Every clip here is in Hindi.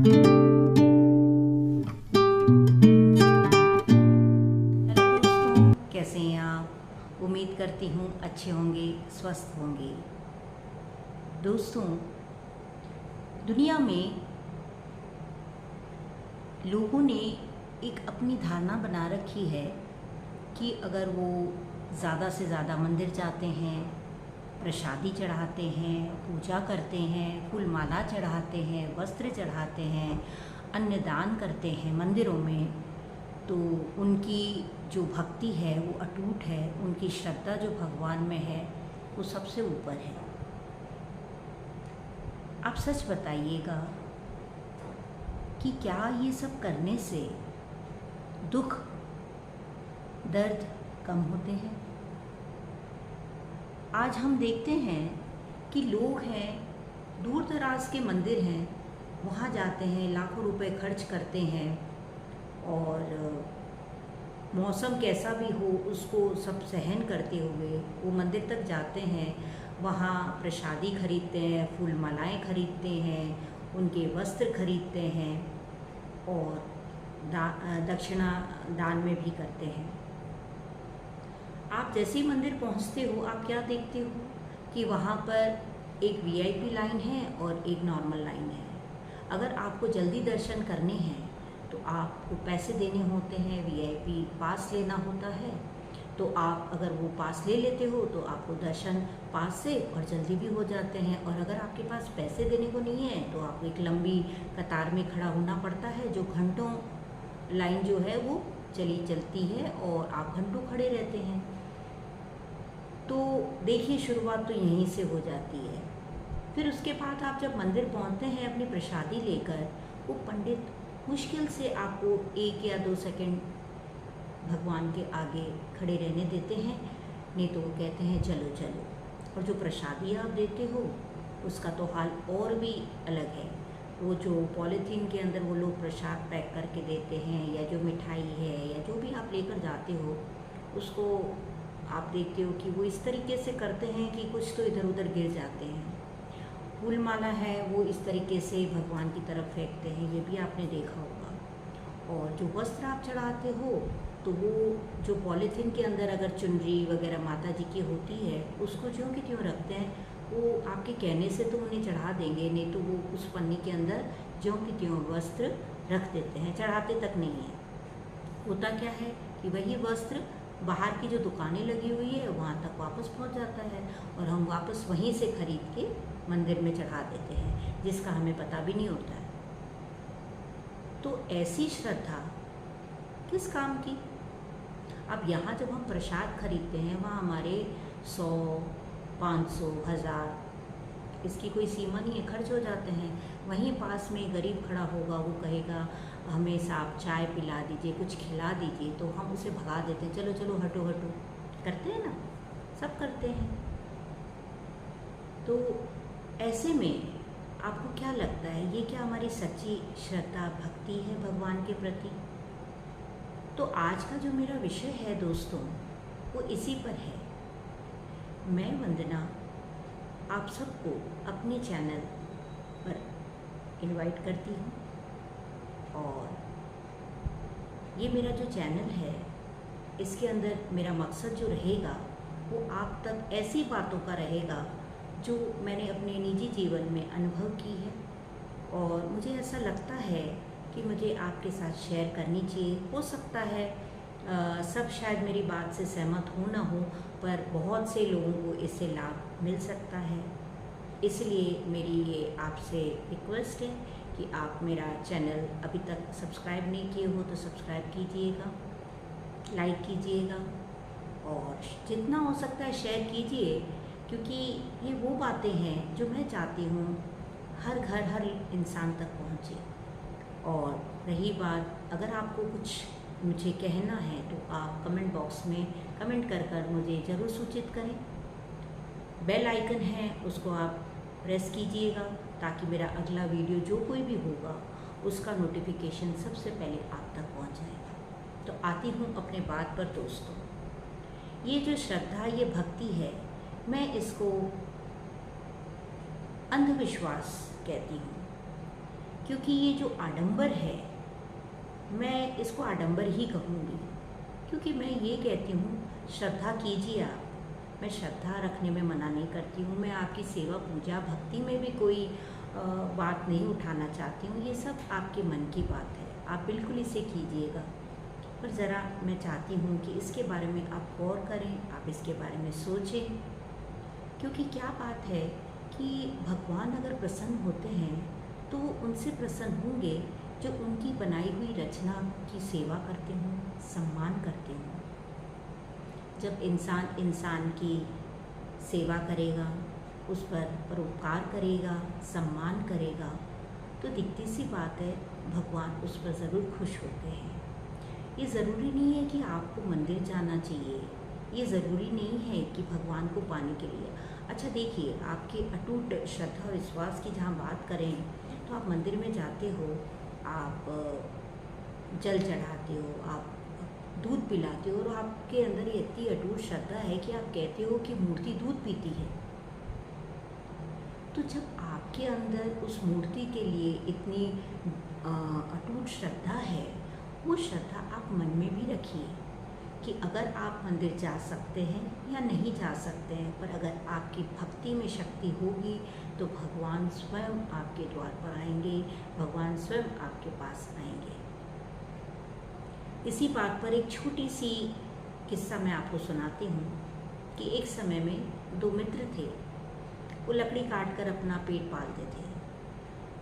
दोस्तों, कैसे हैं आप। उम्मीद करती हूँ अच्छे होंगे, स्वस्थ होंगे। दोस्तों, दुनिया में लोगों ने एक अपनी धारणा बना रखी है कि अगर वो ज़्यादा से ज़्यादा मंदिर जाते हैं, प्रसादी चढ़ाते हैं, पूजा करते हैं, फूल माला चढ़ाते हैं, वस्त्र चढ़ाते हैं, अन्नदान करते हैं मंदिरों में, तो उनकी जो भक्ति है वो अटूट है, उनकी श्रद्धा जो भगवान में है वो सबसे ऊपर है। आप सच बताइएगा कि क्या ये सब करने से दुख दर्द कम होते हैं? आज हम देखते हैं कि लोग हैं, दूर दराज के मंदिर हैं, वहाँ जाते हैं, लाखों रुपए खर्च करते हैं और मौसम कैसा भी हो उसको सब सहन करते हुए वो मंदिर तक जाते हैं। वहाँ प्रसादी खरीदते हैं, फूल मालाएँ खरीदते हैं, उनके वस्त्र खरीदते हैं और दक्षिणा दान में भी करते हैं। आप जैसे ही मंदिर पहुँचते हो, आप क्या देखते हो कि वहाँ पर एक वीआईपी लाइन है और एक नॉर्मल लाइन है। अगर आपको जल्दी दर्शन करने हैं तो आपको पैसे देने होते हैं, वीआईपी पास लेना होता है। तो आप अगर वो पास ले लेते हो तो आपको दर्शन पास से और जल्दी भी हो जाते हैं। और अगर आपके पास पैसे देने को नहीं है तो आपको एक लंबी कतार में खड़ा होना पड़ता है, जो घंटों लाइन जो है वो चलती है और आप घंटों खड़े रहते हैं। तो देखिए, शुरुआत तो यहीं से हो जाती है। फिर उसके बाद आप जब मंदिर पहुंचते हैं अपनी प्रसादी लेकर, वो पंडित मुश्किल से आपको 1 या 2 सेकंड भगवान के आगे खड़े रहने देते हैं, नहीं तो वो कहते हैं चलो चलो। और जो प्रसादी आप देते हो उसका तो हाल और भी अलग है। वो जो पॉलीथीन के अंदर वो लोग प्रसाद पैक करके देते हैं, या जो मिठाई है या जो भी आप लेकर जाते हो, उसको आप देखते हो कि वो इस तरीके से करते हैं कि कुछ तो इधर उधर गिर जाते हैं। फूल माला है वो इस तरीके से भगवान की तरफ फेंकते हैं, ये भी आपने देखा होगा। और जो वस्त्र आप चढ़ाते हो तो वो जो पॉलीथीन के अंदर अगर चुनरी वगैरह माता जी की होती है, उसको ज्यों की त्यों रखते हैं। वो आपके कहने से तो उन्हें चढ़ा देंगे, नहीं तो वो उस पन्नी के अंदर ज्यों की त्यों वस्त्र रख देते हैं, चढ़ाते तक नहीं है। होता क्या है कि वही वस्त्र बाहर की जो दुकानें लगी हुई है वहाँ तक वापस पहुँच जाता है और हम वापस वहीं से खरीद के मंदिर में चढ़ा देते हैं, जिसका हमें पता भी नहीं होता है। तो ऐसी श्रद्धा किस काम की? अब यहाँ जब हम प्रसाद खरीदते हैं, वहाँ हमारे 100, 500, 1000 इसकी कोई सीमा नहीं है, खर्च हो जाते हैं। वहीं पास में गरीब खड़ा होगा, वो कहेगा हमें साहब चाय पिला दीजिए, कुछ खिला दीजिए, तो हम उसे भगा देते हैं, चलो चलो हटो हटो। करते हैं ना, सब करते हैं। तो ऐसे में आपको क्या लगता है, ये क्या हमारी सच्ची श्रद्धा भक्ति है भगवान के प्रति? तो आज का जो मेरा विषय है दोस्तों, वो इसी पर है। मैं वंदना आप सबको अपने चैनल पर इनवाइट करती हूँ। और ये मेरा जो चैनल है, इसके अंदर मेरा मकसद जो रहेगा वो आप तक ऐसी बातों का रहेगा जो मैंने अपने निजी जीवन में अनुभव की है और मुझे ऐसा लगता है कि मुझे आपके साथ शेयर करनी चाहिए। हो सकता है सब शायद मेरी बात से सहमत हो ना हो, पर बहुत से लोगों को इससे लाभ मिल सकता है। इसलिए मेरी ये आपसे रिक्वेस्ट है कि आप मेरा चैनल अभी तक सब्सक्राइब नहीं किए हो तो सब्सक्राइब कीजिएगा, लाइक कीजिएगा और जितना हो सकता है शेयर कीजिए, क्योंकि ये वो बातें हैं जो मैं चाहती हूँ हर घर हर इंसान तक पहुँचे। और रही बात, अगर आपको कुछ मुझे कहना है तो आप कमेंट बॉक्स में कमेंट कर मुझे ज़रूर सूचित करें। बेल आइकन है उसको आप प्रेस कीजिएगा ताकि मेरा अगला वीडियो जो कोई भी होगा उसका नोटिफिकेशन सबसे पहले आप तक पहुंच जाएगा। तो आती हूँ अपने बात पर दोस्तों। ये जो श्रद्धा, ये भक्ति है, मैं इसको अंधविश्वास कहती हूँ क्योंकि ये जो आडंबर है, मैं इसको आडंबर ही कहूँगी, क्योंकि मैं ये कहती हूँ श्रद्धा कीजिए आप। मैं श्रद्धा रखने में मना नहीं करती हूँ, मैं आपकी सेवा पूजा भक्ति में भी कोई बात नहीं उठाना चाहती हूँ। ये सब आपके मन की बात है, आप बिल्कुल इसे कीजिएगा। पर ज़रा मैं चाहती हूँ कि इसके बारे में आप गौर करें, आप इसके बारे में सोचें, क्योंकि क्या बात है कि भगवान अगर प्रसन्न होते हैं तो उनसे प्रसन्न होंगे जो उनकी बनाई हुई रचना की सेवा करते हों, सम्मान करते हों। जब इंसान की सेवा करेगा, उस पर परोपकार करेगा, सम्मान करेगा, तो दिखती सी बात है भगवान उस पर ज़रूर खुश होते हैं। ये ज़रूरी नहीं है कि आपको मंदिर जाना चाहिए, ये ज़रूरी नहीं है कि भगवान को पाने के लिए। अच्छा देखिए, आपके अटूट श्रद्धा विश्वास की जहाँ बात करें तो आप मंदिर में जाते हो, आप जल चढ़ाते हो, आप दूध पिलाते हो, और आपके अंदर ये इतनी अटूट श्रद्धा है कि आप कहते हो कि मूर्ति दूध पीती है। तो जब आपके अंदर उस मूर्ति के लिए इतनी अटूट श्रद्धा है, वो श्रद्धा आप मन में भी रखिए कि अगर आप मंदिर जा सकते हैं या नहीं जा सकते हैं, पर अगर आपकी भक्ति में शक्ति होगी तो भगवान स्वयं आपके द्वार पर आएंगे, भगवान स्वयं आपके पास आएंगे। इसी बात पर एक छोटी सी किस्सा मैं आपको सुनाती हूँ कि एक समय में दो मित्र थे, वो लकड़ी काट कर अपना पेट पालते थे।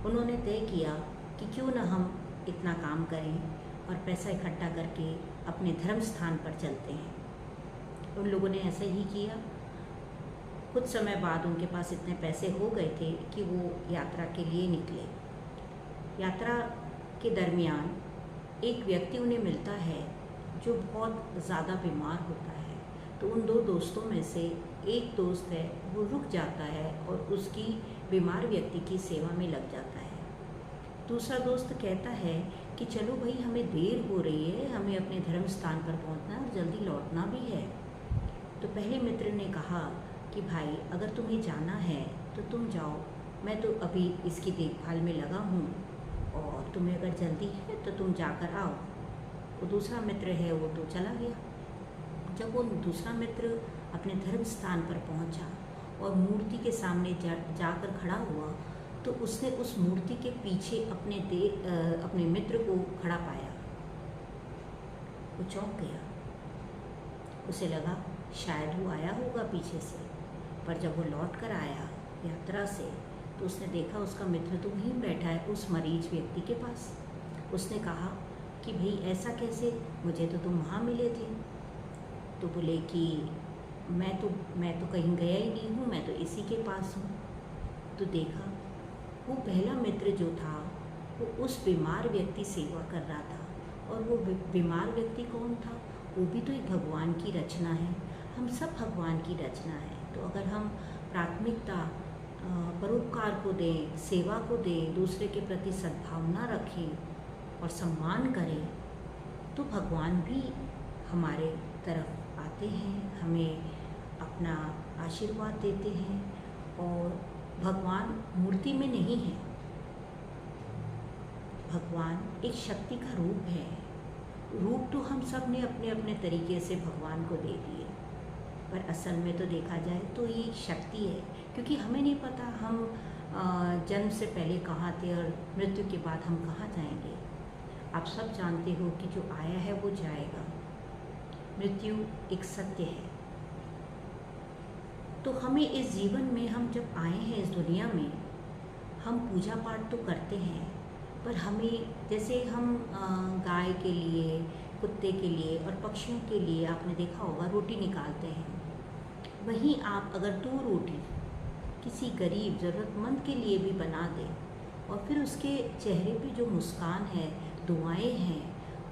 उन्होंने तय किया कि क्यों न हम इतना काम करें और पैसा इकट्ठा करके अपने धर्म स्थान पर चलते हैं। उन लोगों ने ऐसा ही किया। कुछ समय बाद उनके पास इतने पैसे हो गए थे कि वो यात्रा के लिए निकले। यात्रा के दरमियान एक व्यक्ति उन्हें मिलता है जो बहुत ज़्यादा बीमार होता है। तो उन दो दोस्तों में से एक दोस्त है वो रुक जाता है और उसकी बीमार व्यक्ति की सेवा में लग जाता है। दूसरा दोस्त कहता है कि चलो भाई, हमें देर हो रही है, हमें अपने धर्म स्थान पर पहुंचना और जल्दी लौटना भी है। तो पहले मित्र ने कहा कि भाई, अगर तुम्हें जाना है तो तुम जाओ, मैं तो अभी इसकी देखभाल में लगा हूँ, और तुम्हें अगर जल्दी है तो तुम जाकर आओ। वो दूसरा मित्र है वो तो चला गया। जब वो दूसरा मित्र अपने धर्म स्थान पर पहुँचा और मूर्ति के सामने जाकर खड़ा हुआ, तो उसने उस मूर्ति के पीछे अपने मित्र को खड़ा पाया। वो चौंक गया, उसे लगा शायद वो आया होगा पीछे से, पर जब वो लौट कर आया यात्रा से तो उसने देखा उसका मित्र तो वहीं बैठा है उस मरीज व्यक्ति के पास। उसने कहा कि भाई ऐसा कैसे, मुझे तो तुम वहाँ मिले थे। तो बोले कि मैं तो कहीं गया ही नहीं हूँ, मैं तो इसी के पास हूँ। तो देखा वो पहला मित्र जो था वो उस बीमार व्यक्ति सेवा कर रहा था, और वो बीमार व्यक्ति कौन था? वो भी तो एक भगवान की रचना है। हम सब भगवान की रचना है। तो अगर हम प्राथमिकता परोपकार को दें, सेवा को दें, दूसरे के प्रति सद्भावना रखें और सम्मान करें, तो भगवान भी हमारे तरफ आते हैं, हमें अपना आशीर्वाद देते हैं। और भगवान मूर्ति में नहीं है, भगवान एक शक्ति का रूप है। रूप तो हम सब ने अपने अपने तरीके से भगवान को दे दिए, पर असल में तो देखा जाए तो ये एक शक्ति है, क्योंकि हमें नहीं पता हम जन्म से पहले कहाँ थे और मृत्यु के बाद हम कहाँ जाएंगे। आप सब जानते हो कि जो आया है वो जाएगा, मृत्यु एक सत्य है। तो हमें इस जीवन में, हम जब आए हैं इस दुनिया में, हम पूजा पाठ तो करते हैं, पर हमें, जैसे हम गाय के लिए, कुत्ते के लिए और पक्षियों के लिए आपने देखा होगा रोटी निकालते हैं, वहीं आप अगर 2 रोटी किसी गरीब ज़रूरतमंद के लिए भी बना दें और फिर उसके चेहरे पे जो मुस्कान है, दुआएं हैं,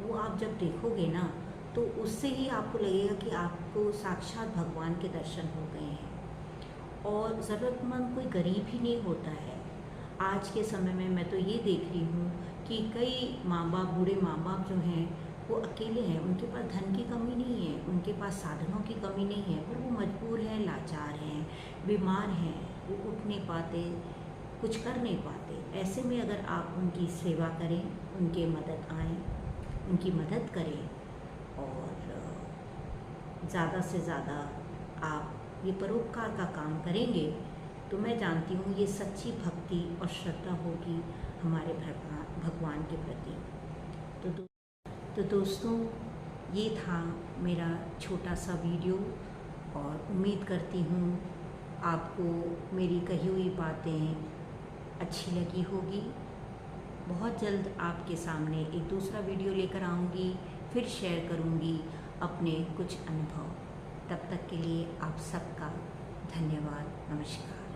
वो आप जब देखोगे ना तो उससे ही आपको लगेगा कि आपको साक्षात भगवान के दर्शन हो गए हैं। और ज़रूरतमंद कोई गरीब ही नहीं होता है। आज के समय में मैं तो ये देख रही हूँ कि कई माँ बाप, बूढ़े माँ बाप जो हैं वो अकेले हैं, उनके पास धन की कमी नहीं है, उनके पास साधनों की कमी नहीं है, पर वो मजबूर हैं, लाचार हैं, बीमार हैं, वो उठ नहीं पाते, कुछ कर नहीं पाते। ऐसे में अगर आप उनकी सेवा करें, उनके मदद आएँ, उनकी मदद करें और ज़्यादा से ज़्यादा आप ये परोपकार का काम करेंगे, तो मैं जानती हूँ ये सच्ची भक्ति और श्रद्धा होगी हमारे भगवान के प्रति। तो दोस्तों, ये था मेरा छोटा सा वीडियो और उम्मीद करती हूँ आपको मेरी कही हुई बातें अच्छी लगी होगी। बहुत जल्द आपके सामने एक दूसरा वीडियो लेकर आऊँगी, फिर शेयर करूँगी अपने कुछ अनुभव। तब तक के लिए आप सबका धन्यवाद। नमस्कार।